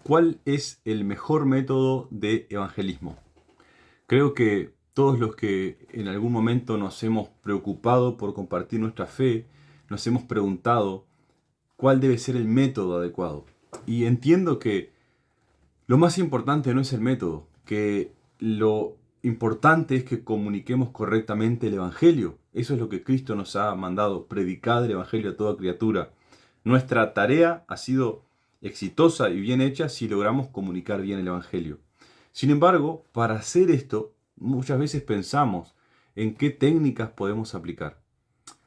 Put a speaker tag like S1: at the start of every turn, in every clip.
S1: ¿Cuál es el mejor método de evangelismo? Creo que todos los que en algún momento nos hemos preocupado por compartir nuestra fe, nos hemos preguntado cuál debe ser el método adecuado. Y entiendo que lo más importante no es el método, que lo importante es que comuniquemos correctamente el Evangelio. Eso es lo que Cristo nos ha mandado, predicar el Evangelio a toda criatura. Nuestra tarea ha sido exitosa y bien hecha si logramos comunicar bien el Evangelio. Sin embargo, para hacer esto, muchas veces pensamos en qué técnicas podemos aplicar.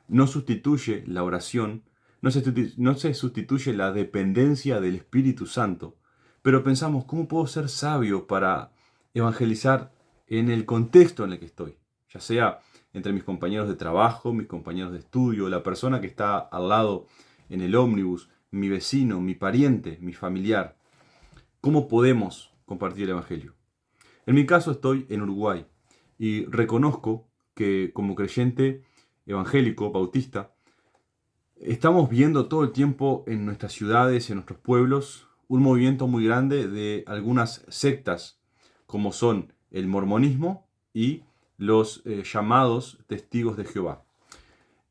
S1: No sustituye la oración, no se sustituye la dependencia del Espíritu Santo, pero pensamos, ¿cómo puedo ser sabio para evangelizar en el contexto en el que estoy? Ya sea entre mis compañeros de trabajo, mis compañeros de estudio, la persona que está al lado en el ómnibus, mi vecino, mi pariente, mi familiar. ¿Cómo podemos compartir el Evangelio? En mi caso estoy en Uruguay y reconozco que como creyente evangélico, bautista, estamos viendo todo el tiempo en nuestras ciudades, en nuestros pueblos, un movimiento muy grande de algunas sectas, como son el mormonismo y los llamados testigos de Jehová.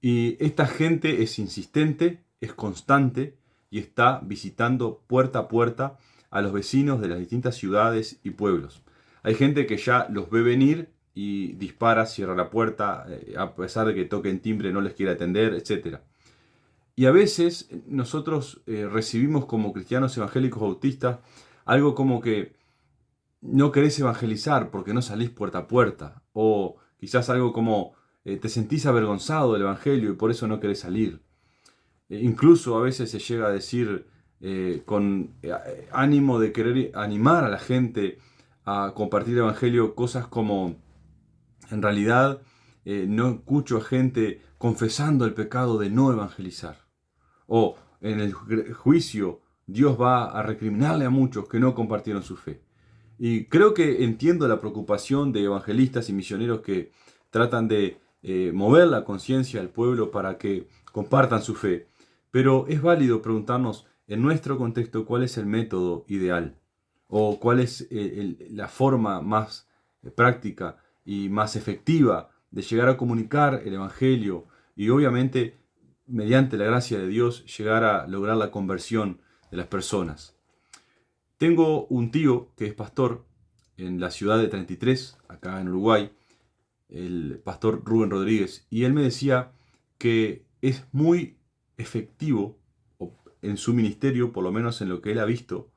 S1: Y esta gente es insistente, es constante y está visitando puerta a puerta a los vecinos de las distintas ciudades y pueblos. Hay gente que ya los ve venir y dispara, cierra la puerta, a pesar de que toquen timbre, no les quiere atender, etc. Y a veces nosotros recibimos como cristianos evangélicos bautistas algo como que no querés evangelizar porque no salís puerta a puerta. O quizás algo como te sentís avergonzado del evangelio y por eso no querés salir. Incluso a veces se llega a decir con ánimo de querer animar a la gente a compartir el evangelio cosas como en realidad no escucho a gente confesando el pecado de no evangelizar. O en el juicio Dios va a recriminarle a muchos que no compartieron su fe. Y creo que entiendo la preocupación de evangelistas y misioneros que tratan de mover la conciencia del pueblo para que compartan su fe. Pero es válido preguntarnos en nuestro contexto cuál es el método ideal o cuál es la forma más práctica y más efectiva de llegar a comunicar el Evangelio y obviamente mediante la gracia de Dios llegar a lograr la conversión de las personas. Tengo un tío que es pastor en la ciudad de 33, acá en Uruguay, el pastor Rubén Rodríguez, y él me decía que es muy efectivo en su ministerio, por lo menos en lo que él ha visto,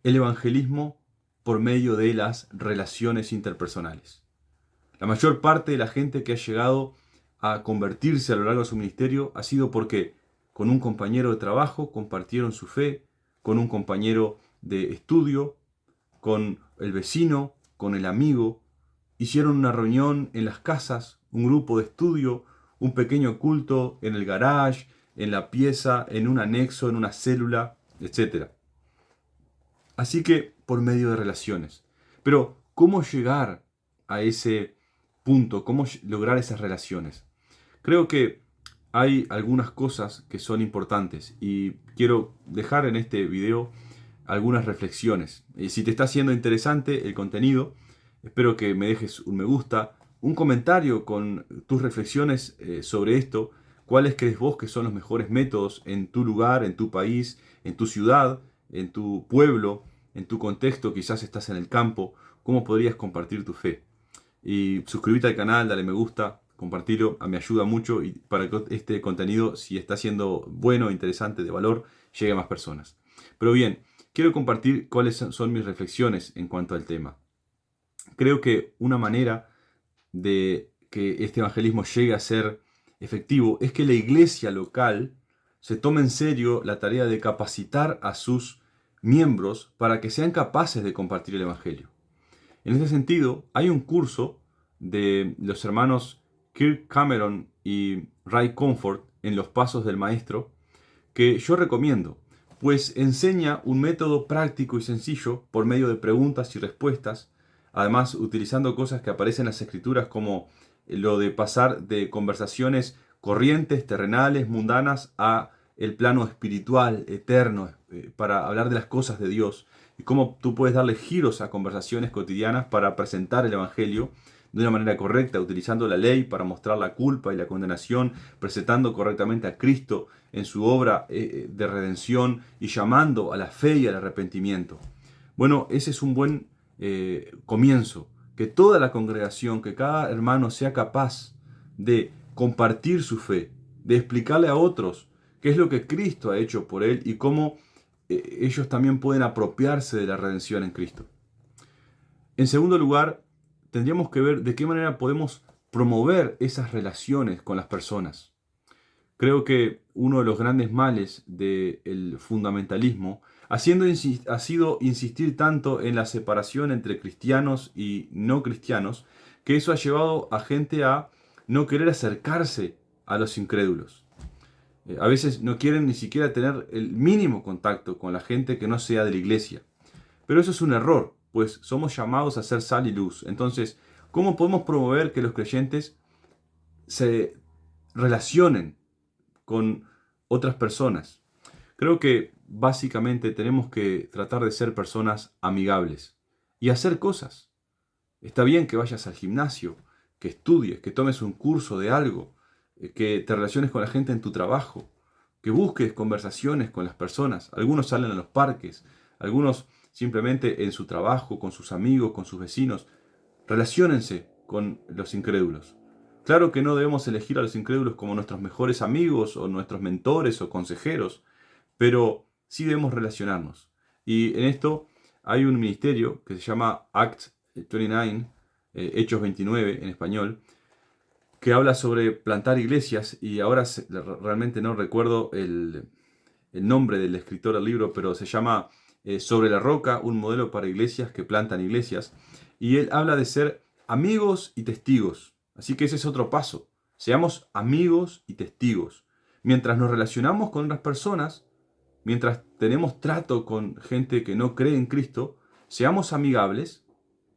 S1: el evangelismo por medio de las relaciones interpersonales. La mayor parte de la gente que ha llegado a convertirse a lo largo de su ministerio ha sido porque con un compañero de trabajo compartieron su fe, con un compañero de estudio, con el vecino, con el amigo, hicieron una reunión en las casas, un grupo de estudio, un pequeño culto en el garage, en la pieza, en un anexo, en una célula, etc. Así que por medio de relaciones. Pero, ¿cómo llegar a ese punto? ¿Cómo lograr esas relaciones? Creo que hay algunas cosas que son importantes y quiero dejar en este video algunas reflexiones. Si te está siendo interesante el contenido, espero que me dejes un me gusta, un comentario con tus reflexiones sobre esto. ¿Cuáles crees vos que son los mejores métodos en tu lugar, en tu país, en tu ciudad, en tu pueblo, en tu contexto? Quizás estás en el campo. ¿Cómo podrías compartir tu fe? Y suscríbete al canal, dale me gusta, compartirlo, me ayuda mucho y para que este contenido, si está siendo bueno, interesante, de valor, llegue a más personas. Pero bien, quiero compartir cuáles son mis reflexiones en cuanto al tema. Creo que una manera de que este evangelismo llegue a ser efectivo es que la iglesia local se tome en serio la tarea de capacitar a sus miembros para que sean capaces de compartir el evangelio. En ese sentido, hay un curso de los hermanos Kirk Cameron y Ray Comfort en los pasos del maestro que yo recomiendo, pues enseña un método práctico y sencillo por medio de preguntas y respuestas, además utilizando cosas que aparecen en las escrituras como lo de pasar de conversaciones corrientes, terrenales, mundanas, a el plano espiritual, eterno, para hablar de las cosas de Dios, y cómo tú puedes darle giros a conversaciones cotidianas para presentar el Evangelio de una manera correcta, utilizando la ley para mostrar la culpa y la condenación, presentando correctamente a Cristo en su obra de redención y llamando a la fe y al arrepentimiento. Bueno, ese es un buen comienzo, que toda la congregación, que cada hermano sea capaz de compartir su fe, de explicarle a otros qué es lo que Cristo ha hecho por él y cómo ellos también pueden apropiarse de la redención en Cristo. En segundo lugar, tendríamos que ver de qué manera podemos promover esas relaciones con las personas. Creo que uno de los grandes males del fundamentalismo ha sido insistir tanto en la separación entre cristianos y no cristianos, que eso ha llevado a gente a no querer acercarse a los incrédulos. A veces no quieren ni siquiera tener el mínimo contacto con la gente que no sea de la iglesia. Pero eso es un error, pues somos llamados a ser sal y luz. Entonces, ¿cómo podemos promover que los creyentes se relacionen con otras personas? Creo que básicamente tenemos que tratar de ser personas amigables y hacer cosas. Está bien que vayas al gimnasio, que estudies, que tomes un curso de algo, que te relaciones con la gente en tu trabajo, que busques conversaciones con las personas. Algunos salen a los parques, algunos simplemente en su trabajo, con sus amigos, con sus vecinos. Relaciónense con los incrédulos. Claro que no debemos elegir a los incrédulos como nuestros mejores amigos o nuestros mentores o consejeros, pero sí debemos relacionarnos. Y en esto hay un ministerio que se llama Acts 29, Hechos 29 en español, que habla sobre plantar iglesias, y ahora realmente no recuerdo el nombre del escritor del libro, pero se llama Sobre la roca, un modelo para iglesias que plantan iglesias, y él habla de ser amigos y testigos. Así que ese es otro paso. Seamos amigos y testigos. Mientras nos relacionamos con otras personas, mientras tenemos trato con gente que no cree en Cristo, seamos amigables,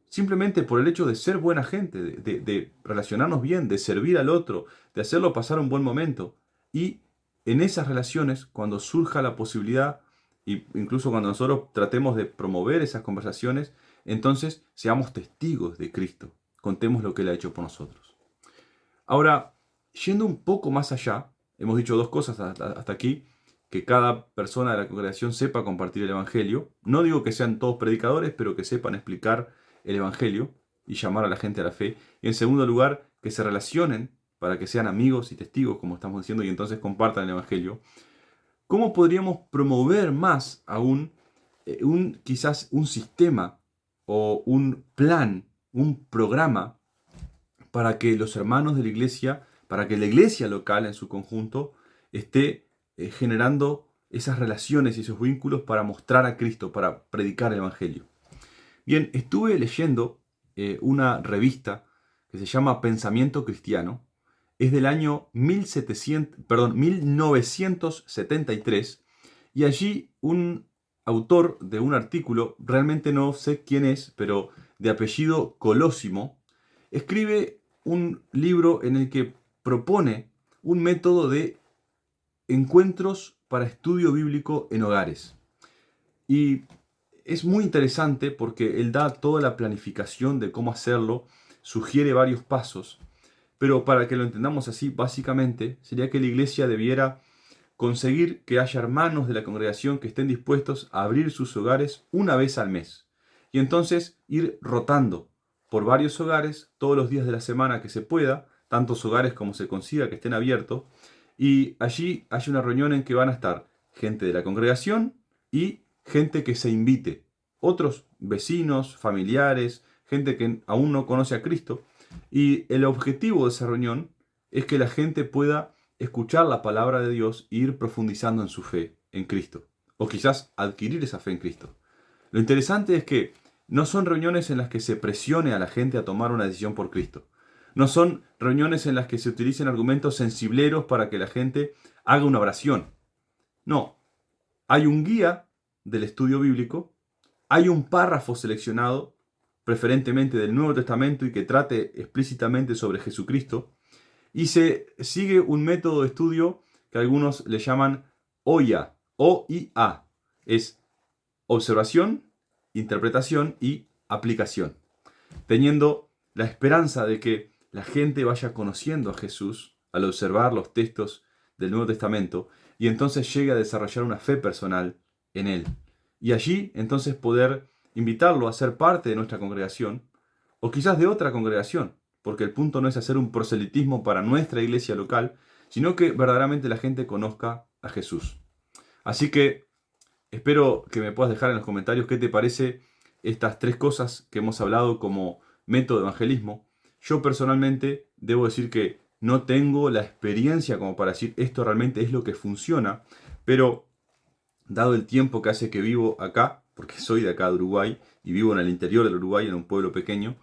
S1: simplemente por el hecho de ser buena gente, de relacionarnos bien, de servir al otro, de hacerlo pasar un buen momento. Y en esas relaciones, cuando surja la posibilidad, e incluso cuando nosotros tratemos de promover esas conversaciones, entonces seamos testigos de Cristo. Contemos lo que Él ha hecho por nosotros. Ahora, yendo un poco más allá, hemos dicho dos cosas hasta aquí: que cada persona de la congregación sepa compartir el Evangelio. No digo que sean todos predicadores, pero que sepan explicar el Evangelio y llamar a la gente a la fe. Y en segundo lugar, que se relacionen para que sean amigos y testigos, como estamos diciendo, y entonces compartan el Evangelio. ¿Cómo podríamos promover más aún quizás un sistema o un plan, un programa para que los hermanos de la iglesia, para que la iglesia local en su conjunto esté generando esas relaciones y esos vínculos para mostrar a Cristo, para predicar el Evangelio? Bien, estuve leyendo una revista que se llama Pensamiento Cristiano. Es del año 1973, y allí un autor de un artículo, realmente no sé quién es, pero de apellido Colosimo, escribe un libro en el que propone un método de encuentros para estudio bíblico en hogares. Y es muy interesante porque él da toda la planificación de cómo hacerlo, sugiere varios pasos, pero para que lo entendamos así, básicamente sería que la iglesia debiera conseguir que haya hermanos de la congregación que estén dispuestos a abrir sus hogares una vez al mes, y entonces ir rotando por varios hogares todos los días de la semana que se pueda, tantos hogares como se consiga que estén abiertos, y allí hay una reunión en que van a estar gente de la congregación y gente que se invite, otros vecinos, familiares, gente que aún no conoce a Cristo. Y el objetivo de esa reunión es que la gente pueda escuchar la palabra de Dios e ir profundizando en su fe en Cristo, o quizás adquirir esa fe en Cristo. Lo interesante es que no son reuniones en las que se presione a la gente a tomar una decisión por Cristo. No son reuniones en las que se utilicen argumentos sensibleros para que la gente haga una oración. No, hay un guía del estudio bíblico, hay un párrafo seleccionado, preferentemente del Nuevo Testamento y que trate explícitamente sobre Jesucristo, y se sigue un método de estudio que algunos le llaman OIA, OIA. Es observación, interpretación y aplicación. Teniendo la esperanza de que la gente vaya conociendo a Jesús al observar los textos del Nuevo Testamento y entonces llegue a desarrollar una fe personal en Él. Y allí entonces poder invitarlo a ser parte de nuestra congregación o quizás de otra congregación, porque el punto no es hacer un proselitismo para nuestra iglesia local, sino que verdaderamente la gente conozca a Jesús. Así que espero que me puedas dejar en los comentarios qué te parece estas tres cosas que hemos hablado como método de evangelismo. Yo personalmente debo decir que no tengo la experiencia como para decir esto realmente es lo que funciona, pero dado el tiempo que hace que vivo acá, porque soy de acá de Uruguay y vivo en el interior del Uruguay, en un pueblo pequeño,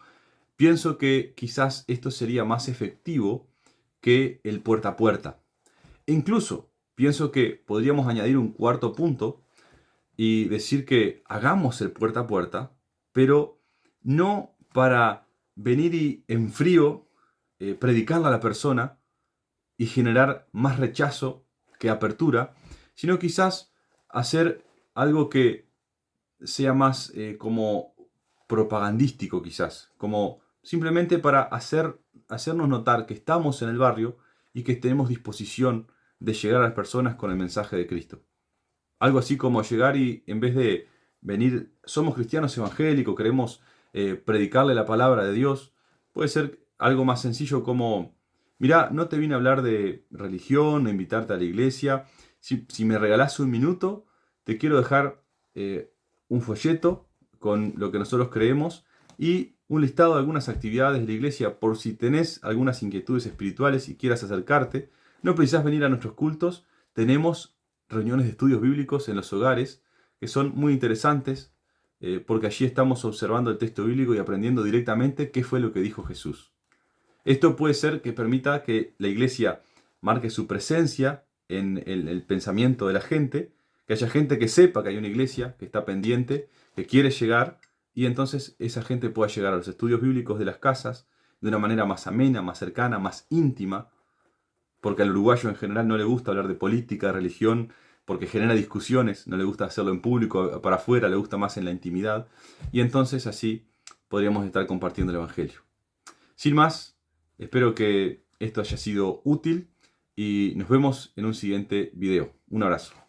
S1: pienso que quizás esto sería más efectivo que el puerta a puerta. E incluso pienso que podríamos añadir un cuarto punto y decir que hagamos el puerta a puerta, pero no para venir y en frío predicarle a la persona y generar más rechazo que apertura, sino quizás hacer algo que sea más como propagandístico quizás, como simplemente para hacernos notar que estamos en el barrio y que tenemos disposición de llegar a las personas con el mensaje de Cristo. Algo así como llegar y en vez de venir, somos cristianos evangélicos, queremos predicarle la palabra de Dios, puede ser algo más sencillo como, mirá, no te vine a hablar de religión, a invitarte a la iglesia, si me regalás un minuto, te quiero dejar un folleto con lo que nosotros creemos y un listado de algunas actividades de la iglesia por si tenés algunas inquietudes espirituales y quieras acercarte. No precisás venir a nuestros cultos, tenemos reuniones de estudios bíblicos en los hogares que son muy interesantes porque allí estamos observando el texto bíblico y aprendiendo directamente qué fue lo que dijo Jesús. Esto puede ser que permita que la iglesia marque su presencia en el pensamiento de la gente, que haya gente que sepa que hay una iglesia, que está pendiente, que quiere llegar, y entonces esa gente pueda llegar a los estudios bíblicos de las casas de una manera más amena, más cercana, más íntima, porque al uruguayo en general no le gusta hablar de política, de religión, porque genera discusiones, no le gusta hacerlo en público, para afuera, le gusta más en la intimidad, y entonces así podríamos estar compartiendo el Evangelio. Sin más, espero que esto haya sido útil y nos vemos en un siguiente video. Un abrazo.